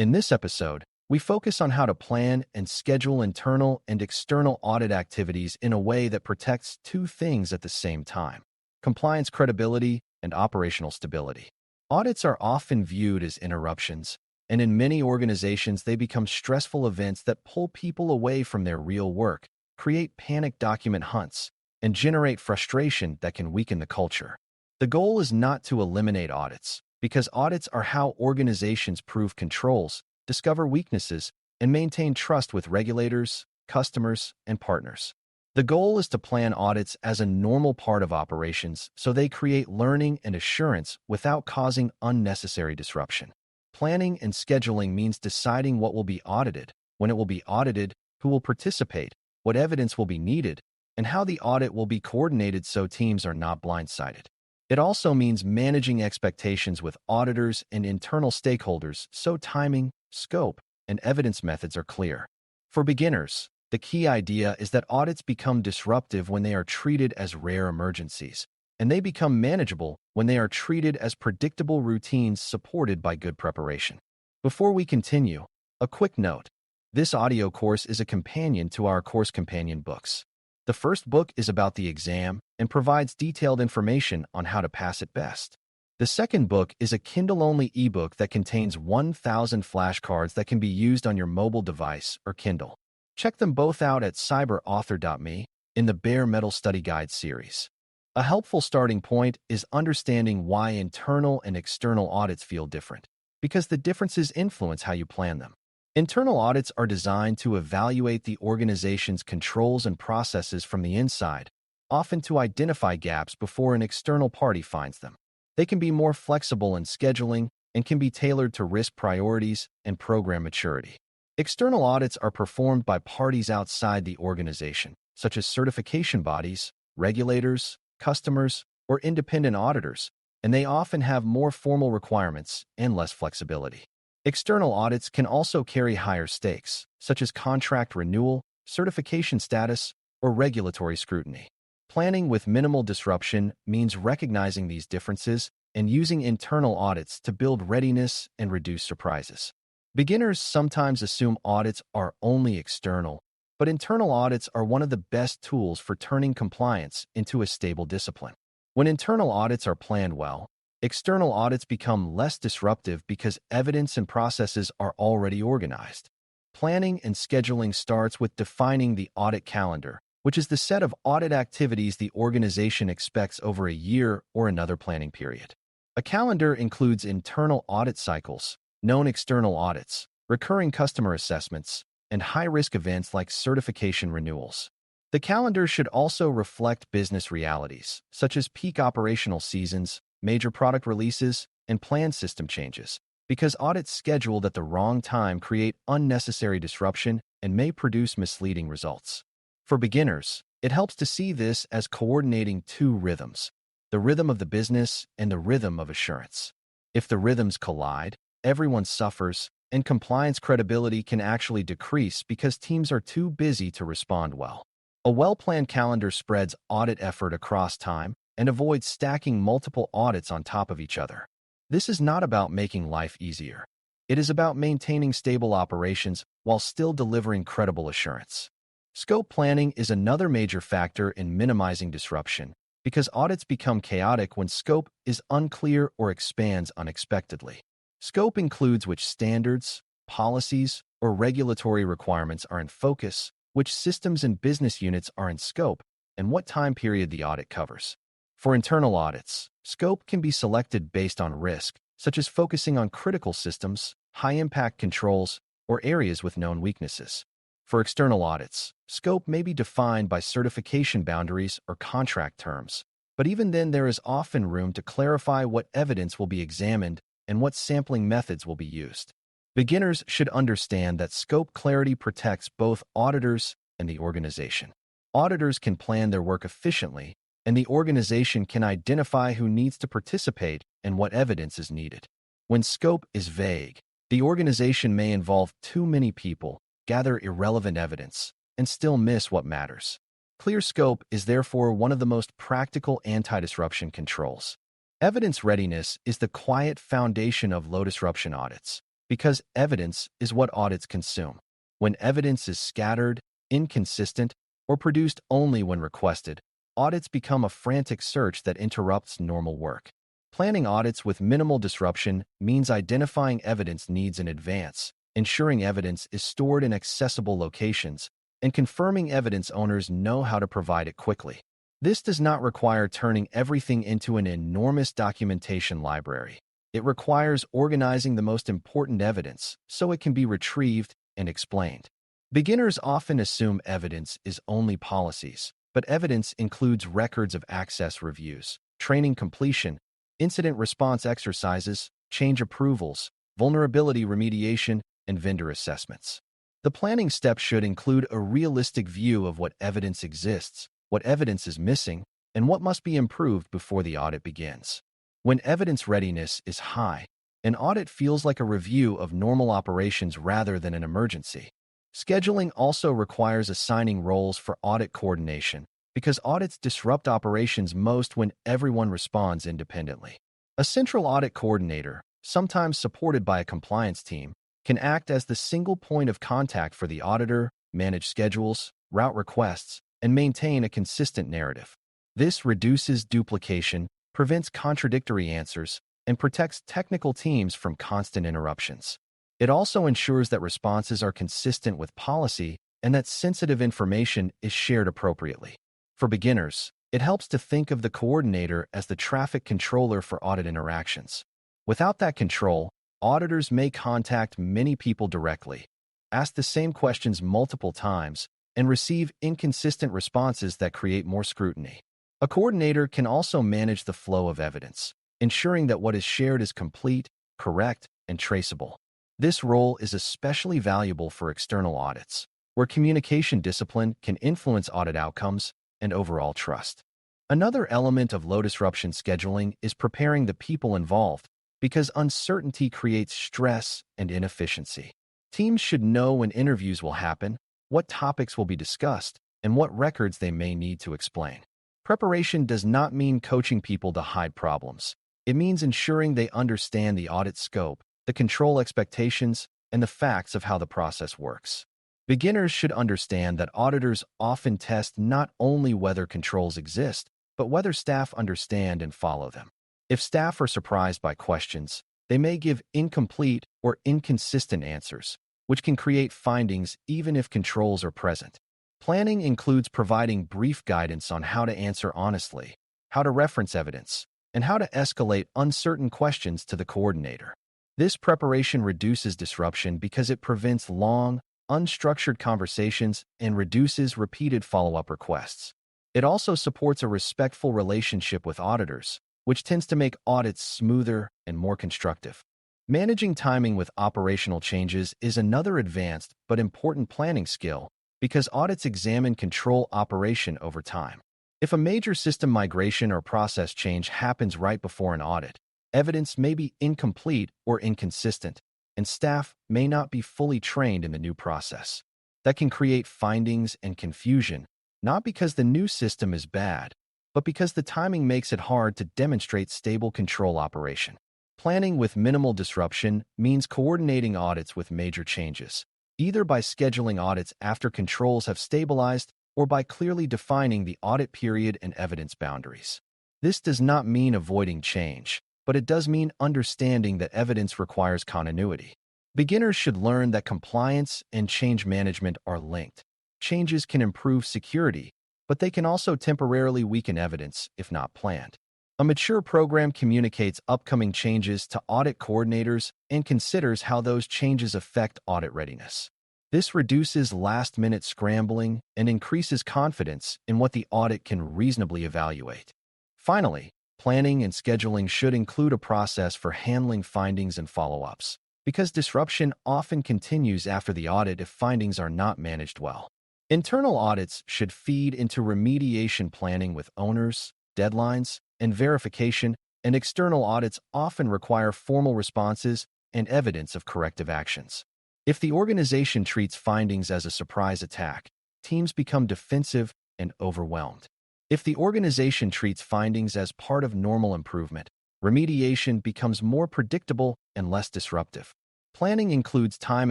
In this episode, we focus on how to plan and schedule internal and external audit activities in a way that protects two things at the same time: compliance credibility and operational stability. Audits are often viewed as interruptions, and in many organizations they become stressful events that pull people away from their real work, create panic document hunts, and generate frustration that can weaken the culture. The goal is not to eliminate audits, because audits are how organizations prove controls, discover weaknesses, and maintain trust with regulators, customers, and partners. The goal is to plan audits as a normal part of operations so they create learning and assurance without causing unnecessary disruption. Planning and scheduling means deciding what will be audited, when it will be audited, who will participate, what evidence will be needed, and how the audit will be coordinated so teams are not blindsided. It also means managing expectations with auditors and internal stakeholders so timing, scope, and evidence methods are clear. For beginners, the key idea is that audits become disruptive when they are treated as rare emergencies, and they become manageable when they are treated as predictable routines supported by good preparation. Before we continue, a quick note. This audio course is a companion to our course companion books. The first book is about the exam and provides detailed information on how to pass it best. The second book is a Kindle-only ebook that contains 1,000 flashcards that can be used on your mobile device or Kindle. Check them both out at cyber.author.me in the Bare Metal Study Guide series. A helpful starting point is understanding why internal and external audits feel different, because the differences influence how you plan them. Internal audits are designed to evaluate the organization's controls and processes from the inside, often to identify gaps before an external party finds them. They can be more flexible in scheduling and can be tailored to risk priorities and program maturity. External audits are performed by parties outside the organization, such as certification bodies, regulators, customers, or independent auditors, and they often have more formal requirements and less flexibility. External audits can also carry higher stakes, such as contract renewal, certification status, or regulatory scrutiny. Planning with minimal disruption means recognizing these differences and using internal audits to build readiness and reduce surprises. Beginners sometimes assume audits are only external, but internal audits are one of the best tools for turning compliance into a stable discipline. When internal audits are planned well, external audits become less disruptive because evidence and processes are already organized. Planning and scheduling starts with defining the audit calendar, which is the set of audit activities the organization expects over a year or another planning period. A calendar includes internal audit cycles, known external audits, recurring customer assessments, and high-risk events like certification renewals. The calendar should also reflect business realities, such as peak operational seasons, major product releases, and planned system changes, because audits scheduled at the wrong time create unnecessary disruption and may produce misleading results. For beginners, it helps to see this as coordinating two rhythms: the rhythm of the business and the rhythm of assurance. If the rhythms collide, everyone suffers, and compliance credibility can actually decrease because teams are too busy to respond well. A well-planned calendar spreads audit effort across time and avoids stacking multiple audits on top of each other. This is not about making life easier. It is about maintaining stable operations while still delivering credible assurance. Scope planning is another major factor in minimizing disruption, because audits become chaotic when scope is unclear or expands unexpectedly. Scope includes which standards, policies, or regulatory requirements are in focus, which systems and business units are in scope, and what time period the audit covers. For internal audits, scope can be selected based on risk, such as focusing on critical systems, high-impact controls, or areas with known weaknesses. For external audits, scope may be defined by certification boundaries or contract terms, but even then there is often room to clarify what evidence will be examined and what sampling methods will be used. Beginners should understand that scope clarity protects both auditors and the organization. Auditors can plan their work efficiently, and the organization can identify who needs to participate and what evidence is needed. When scope is vague, the organization may involve too many people, gather irrelevant evidence, and still miss what matters. Clear scope is therefore one of the most practical anti-disruption controls. Evidence readiness is the quiet foundation of low-disruption audits. because evidence is what audits consume. When evidence is scattered, inconsistent, or produced only when requested, audits become a frantic search that interrupts normal work. Planning audits with minimal disruption means identifying evidence needs in advance, ensuring evidence is stored in accessible locations, and confirming evidence owners know how to provide it quickly. This does not require turning everything into an enormous documentation library. It requires organizing the most important evidence so it can be retrieved and explained. Beginners often assume evidence is only policies, but evidence includes records of access reviews, training completion, incident response exercises, change approvals, vulnerability remediation, and vendor assessments. The planning step should include a realistic view of what evidence exists, what evidence is missing, and what must be improved before the audit begins. When evidence readiness is high, an audit feels like a review of normal operations rather than an emergency. Scheduling also requires assigning roles for audit coordination because audits disrupt operations most when everyone responds independently. A central audit coordinator, sometimes supported by a compliance team, can act as the single point of contact for the auditor, manage schedules, route requests, and maintain a consistent narrative. This reduces duplication, prevents contradictory answers, and protects technical teams from constant interruptions. It also ensures that responses are consistent with policy and that sensitive information is shared appropriately. For beginners, it helps to think of the coordinator as the traffic controller for audit interactions. Without that control, auditors may contact many people directly, ask the same questions multiple times, and receive inconsistent responses that create more scrutiny. A coordinator can also manage the flow of evidence, ensuring that what is shared is complete, correct, and traceable. This role is especially valuable for external audits, where communication discipline can influence audit outcomes and overall trust. Another element of low-disruption scheduling is preparing the people involved, because uncertainty creates stress and inefficiency. Teams should know when interviews will happen, what topics will be discussed, and what records they may need to explain. Preparation does not mean coaching people to hide problems. It means ensuring they understand the audit scope, the control expectations, and the facts of how the process works. Beginners should understand that auditors often test not only whether controls exist, but whether staff understand and follow them. If staff are surprised by questions, they may give incomplete or inconsistent answers, which can create findings even if controls are present. Planning includes providing brief guidance on how to answer honestly, how to reference evidence, and how to escalate uncertain questions to the coordinator. This preparation reduces disruption because it prevents long, unstructured conversations and reduces repeated follow-up requests. It also supports a respectful relationship with auditors, which tends to make audits smoother and more constructive. Managing timing with operational changes is another advanced but important planning skill because audits examine control operation over time. If a major system migration or process change happens right before an audit, evidence may be incomplete or inconsistent, and staff may not be fully trained in the new process. That can create findings and confusion, not because the new system is bad, but because the timing makes it hard to demonstrate stable control operation. Planning with minimal disruption means coordinating audits with major changes, either by scheduling audits after controls have stabilized or by clearly defining the audit period and evidence boundaries. This does not mean avoiding change, but it does mean understanding that evidence requires continuity. Beginners should learn that compliance and change management are linked. Changes can improve security, but they can also temporarily weaken evidence if not planned. A mature program communicates upcoming changes to audit coordinators and considers how those changes affect audit readiness. This reduces last-minute scrambling and increases confidence in what the audit can reasonably evaluate. Finally, planning and scheduling should include a process for handling findings and follow-ups, because disruption often continues after the audit if findings are not managed well. Internal audits should feed into remediation planning with owners, deadlines, and verification, and external audits often require formal responses and evidence of corrective actions. If the organization treats findings as a surprise attack, teams become defensive and overwhelmed. If the organization treats findings as part of normal improvement, remediation becomes more predictable and less disruptive. Planning includes time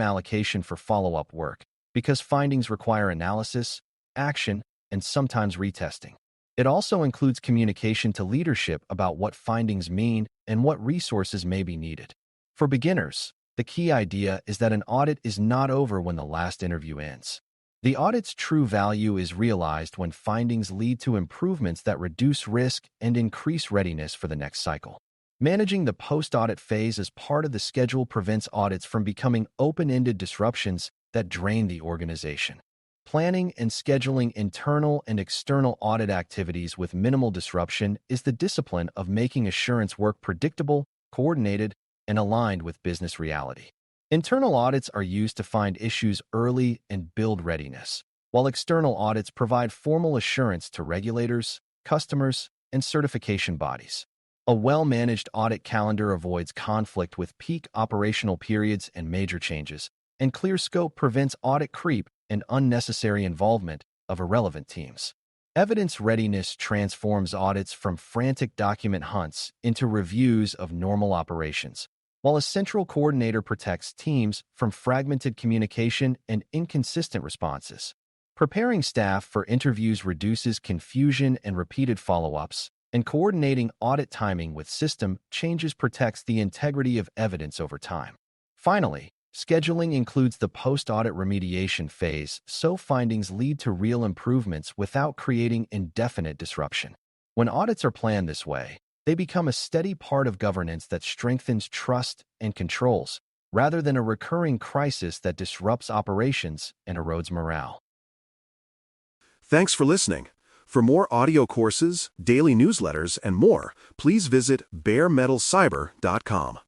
allocation for follow-up work because findings require analysis, action, and sometimes retesting. It also includes communication to leadership about what findings mean and what resources may be needed. For beginners, the key idea is that an audit is not over when the last interview ends. The audit's true value is realized when findings lead to improvements that reduce risk and increase readiness for the next cycle. Managing the post-audit phase as part of the schedule prevents audits from becoming open-ended disruptions that drain the organization. Planning and scheduling internal and external audit activities with minimal disruption is the discipline of making assurance work predictable, coordinated, and aligned with business reality. Internal audits are used to find issues early and build readiness, while external audits provide formal assurance to regulators, customers, and certification bodies. A well-managed audit calendar avoids conflict with peak operational periods and major changes, and clear scope prevents audit creep and unnecessary involvement of irrelevant teams. Evidence readiness transforms audits from frantic document hunts into reviews of normal operations, while a central coordinator protects teams from fragmented communication and inconsistent responses. Preparing staff for interviews reduces confusion and repeated follow-ups, and coordinating audit timing with system changes protects the integrity of evidence over time. Finally, scheduling includes the post-audit remediation phase so findings lead to real improvements without creating indefinite disruption. When audits are planned this way, they become a steady part of governance that strengthens trust and controls, rather than a recurring crisis that disrupts operations and erodes morale. Thanks for listening. For more audio courses, daily newsletters, and more, please visit BareMetalCyber.com.